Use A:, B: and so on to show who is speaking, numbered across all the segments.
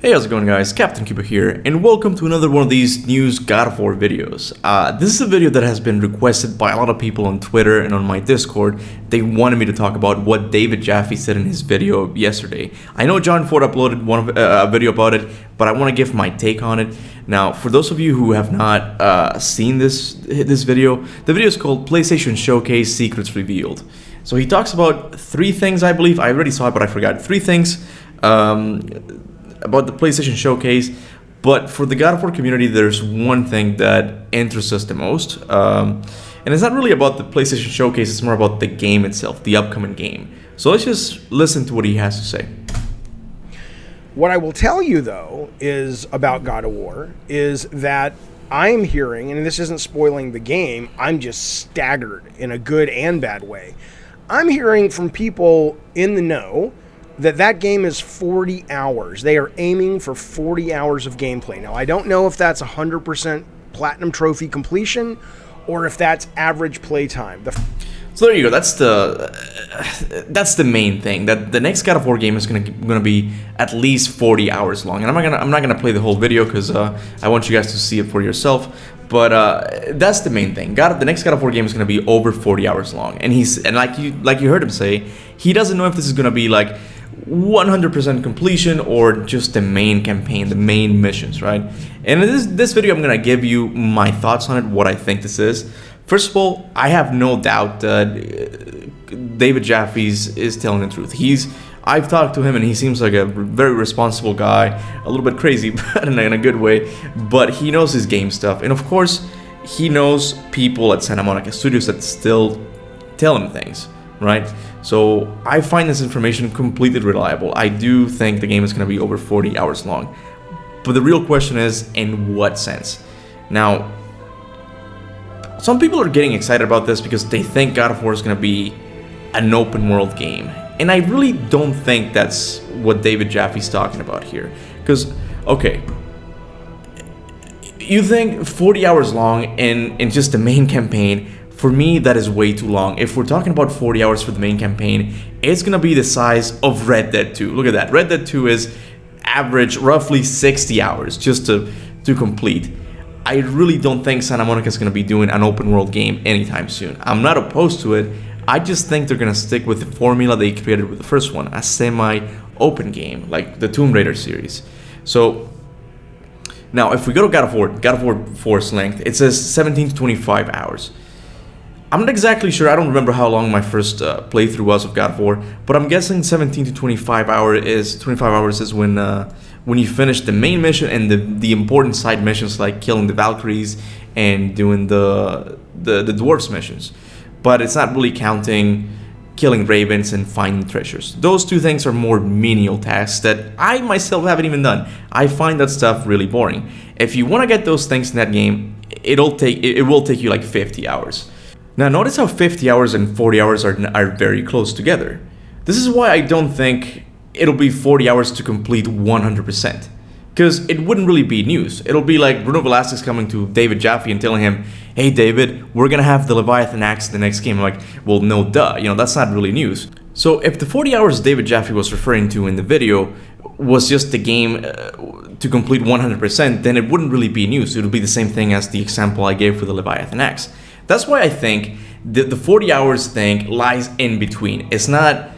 A: Hey, how's it going, guys? Captain Kuba here, and welcome to another one of these news God of War videos. This is a video that has been requested by a lot of people on Twitter and on my Discord. They wanted me to talk about what David Jaffe said in his video yesterday. I know John Ford uploaded a video about it, but I want to give my take on it. Now, for those of you who have not seen this video, the video is called PlayStation Showcase Secrets Revealed. So he talks about three things, I believe. I already saw it, but I forgot. Three things about the PlayStation Showcase, but for the God of War community, there's one thing that interests us the most, and it's not really about the PlayStation Showcase, it's more about the game itself, the upcoming game. So let's just listen to what he has to say.
B: What I will tell you, though, is about God of War, is that I'm hearing, and this isn't spoiling the game, I'm just staggered in a good and bad way. I'm hearing from people in the know that game is 40 hours. They are aiming for 40 hours of gameplay. Now, I don't know if that's 100% platinum trophy completion or if that's average play time.
A: So there you go. That's the main thing. That the next God of War game is gonna be at least 40 hours long. And I'm not gonna play the whole video because I want you guys to see it for yourself. But that's the main thing. The next God of War game is gonna be over 40 hours long. And like you heard him say, he doesn't know if this is gonna be like 100% completion or just the main campaign, the main missions, right? And in this video, I'm gonna give you my thoughts on it, what I think this is. First of all, I have no doubt that David Jaffe is telling the truth. I've talked to him and he seems like a very responsible guy, a little bit crazy, but in a good way. But he knows his game stuff, and of course, he knows people at Santa Monica Studios that still tell him things, right? So I find this information completely reliable. I do think the game is going to be over 40 hours long. But the real question is, in what sense? Now, some people are getting excited about this because they think God of War is going to be an open world game. And I really don't think that's what David Jaffe's talking about here. Because, okay, you think 40 hours long in just the main campaign. For me, that is way too long. If we're talking about 40 hours for the main campaign, it's gonna be the size of Red Dead 2. Look at that. Red Dead 2 is average roughly 60 hours just to complete. I really don't think Santa Monica is gonna be doing an open world game anytime soon. I'm not opposed to it. I just think they're gonna stick with the formula they created with the first one, a semi-open game, like the Tomb Raider series. So now, if we go to God of War 4's length, it says 17 to 25 hours. I'm not exactly sure, I don't remember how long my first playthrough was of God of War, but I'm guessing 17 to 25 hours is when you finish the main mission and the important side missions like killing the Valkyries and doing the dwarves missions. But it's not really counting killing ravens and finding treasures. Those two things are more menial tasks that I myself haven't even done. I find that stuff really boring. If you want to get those things in that game, it will take you like 50 hours. Now notice how 50 hours and 40 hours are very close together. This is why I don't think it'll be 40 hours to complete 100%. Because it wouldn't really be news. It'll be like Bruno Velasquez coming to David Jaffe and telling him, hey David, we're gonna have the Leviathan axe in the next game. I'm like, well, no duh, that's not really news. So if the 40 hours David Jaffe was referring to in the video was just the game to complete 100%, then it wouldn't really be news. It would be the same thing as the example I gave for the Leviathan axe. That's why I think the 40 hours thing lies in between. It's not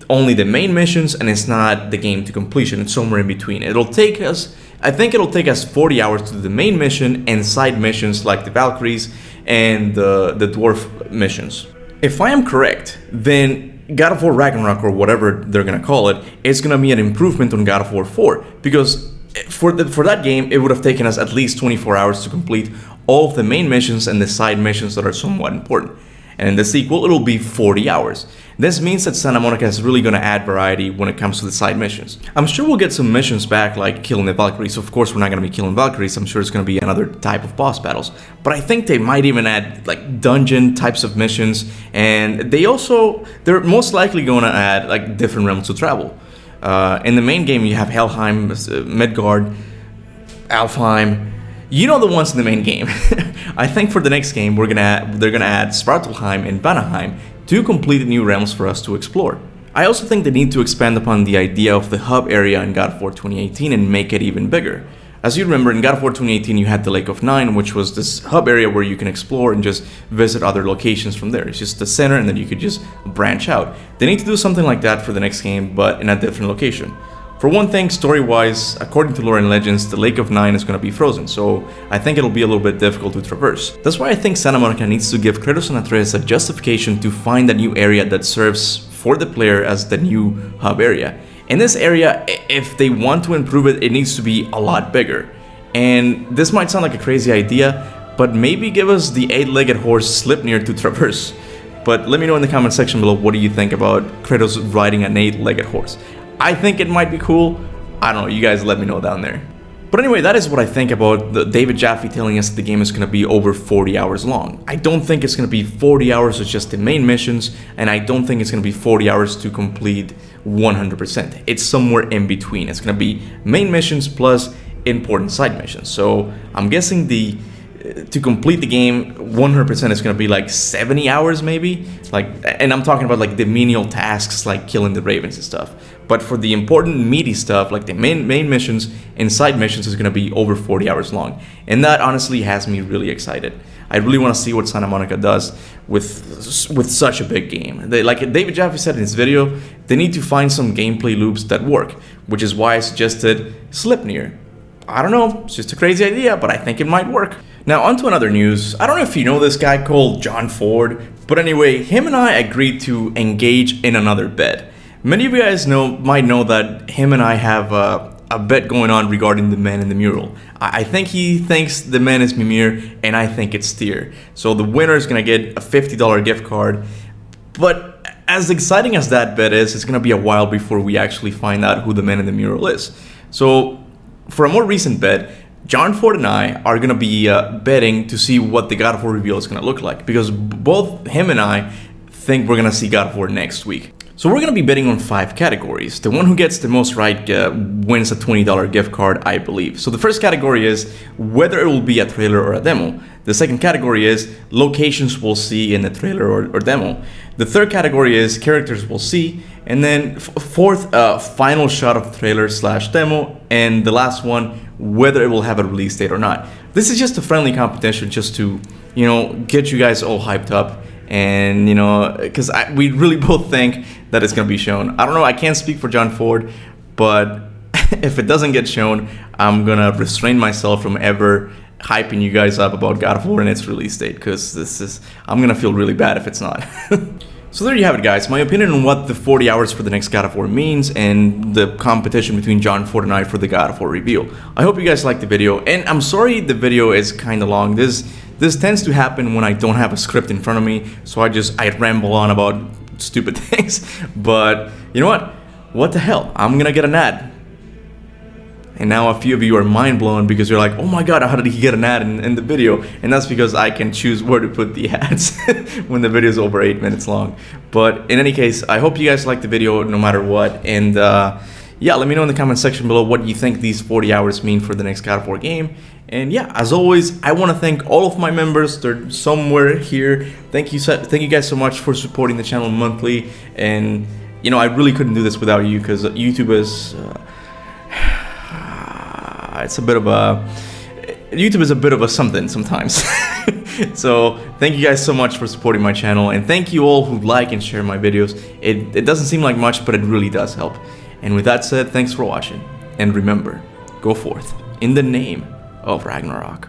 A: only the main missions and it's not the game to completion. It's somewhere in between. I think it'll take us 40 hours to do the main mission and side missions like the Valkyries and the dwarf missions. If I am correct, then God of War Ragnarok, or whatever they're gonna call it, is gonna be an improvement on God of War 4, because for that game, it would have taken us at least 24 hours to complete all of the main missions and the side missions that are somewhat important. And in the sequel, it'll be 40 hours. This means that Santa Monica is really going to add variety when it comes to the side missions. I'm sure we'll get some missions back, like killing the Valkyries. Of course, we're not going to be killing Valkyries. I'm sure it's going to be another type of boss battles. But I think they might even add like dungeon types of missions. And they're most likely going to add like different realms to travel. In the main game, you have Helheim, Midgard, Alfheim. You know the ones in the main game. I think for the next game, they're gonna add Svartalfheim and Vanaheim, two completely new realms for us to explore. I also think they need to expand upon the idea of the hub area in God of War 2018 and make it even bigger. As you remember, in God of War 2018 you had the Lake of Nine, which was this hub area where you can explore and just visit other locations from there. It's just the center and then you could just branch out. They need to do something like that for the next game, but in a different location. For one thing, story-wise, according to lore and legends, the Lake of Nine is going to be frozen, so I think it'll be a little bit difficult to traverse. That's why I think Santa Monica needs to give Kratos and Atreus a justification to find a new area that serves for the player as the new hub area. In this area, if they want to improve it, it needs to be a lot bigger. And this might sound like a crazy idea, but maybe give us the 8-legged horse Sleipnir to traverse. But let me know in the comment section below, what do you think about Kratos riding an 8-legged horse? I think it might be cool. I don't know, you guys let me know down there. But anyway, that is what I think about David Jaffe telling us that the game is going to be over 40 hours long. I don't think it's going to be 40 hours of just the main missions, and I don't think it's going to be 40 hours to complete 100%. It's somewhere in between. It's going to be main missions plus important side missions. So I'm guessing to complete the game 100% is going to be like 70 hours maybe. And I'm talking about like the menial tasks like killing the ravens and stuff. But for the important meaty stuff, like the main missions and side missions, is going to be over 40 hours long. And that honestly has me really excited. I really want to see what Santa Monica does with such a big game. Like David Jaffe said in his video, they need to find some gameplay loops that work, which is why I suggested Sleipnir. I don't know, it's just a crazy idea, but I think it might work. Now on to another news. I don't know if you know this guy called John Ford, but anyway, him and I agreed to engage in another bet. Many of you guys might know that him and I have a bet going on regarding the man in the mural. I think he thinks the man is Mimir, and I think it's Tyr. So the winner is gonna get a $50 gift card. But as exciting as that bet is, it's gonna be a while before we actually find out who the man in the mural is. So for a more recent bet, John Ford and I are gonna be betting to see what the God of War reveal is gonna look like, because both him and I think we're gonna see God of War next week. So we're going to be betting on 5 categories. The one who gets the most right wins a $20 gift card, I believe. So the first category is whether it will be a trailer or a demo. The second category is locations we'll see in the trailer or demo. The third category is characters we'll see. And then fourth, final shot of trailer / demo. And the last one, whether it will have a release date or not. This is just a friendly competition just to, get you guys all hyped up. And because we really both think that it's gonna be shown. I don't know, I can't speak for John Ford, but if it doesn't get shown, I'm gonna restrain myself from ever hyping you guys up about God of War and its release date, because I'm gonna feel really bad if it's not. So there you have it, guys, my opinion on what the 40 hours for the next God of War means, and the competition between John Ford and I for the God of War reveal. I hope you guys liked the video, and I'm sorry the video is kinda long. This tends to happen when I don't have a script in front of me, so I ramble on about stupid things. But you know what? What the hell? I'm gonna get an ad. And now a few of you are mind blown because you're like, oh my god, how did he get an ad in the video? And that's because I can choose where to put the ads when the video is over 8 minutes long. But in any case, I hope you guys liked the video no matter what. And yeah, let me know in the comment section below what you think these 40 hours mean for the next God of War game. And yeah, as always, I want to thank all of my members. They're somewhere here. Thank you guys so much for supporting the channel monthly. And I really couldn't do this without you, because YouTube is YouTube is a bit of a something sometimes. So thank you guys so much for supporting my channel, and thank you all who like and share my videos. It doesn't seem like much, but it really does help. And with that said, thanks for watching, and remember, go forth in the name of Ragnarok.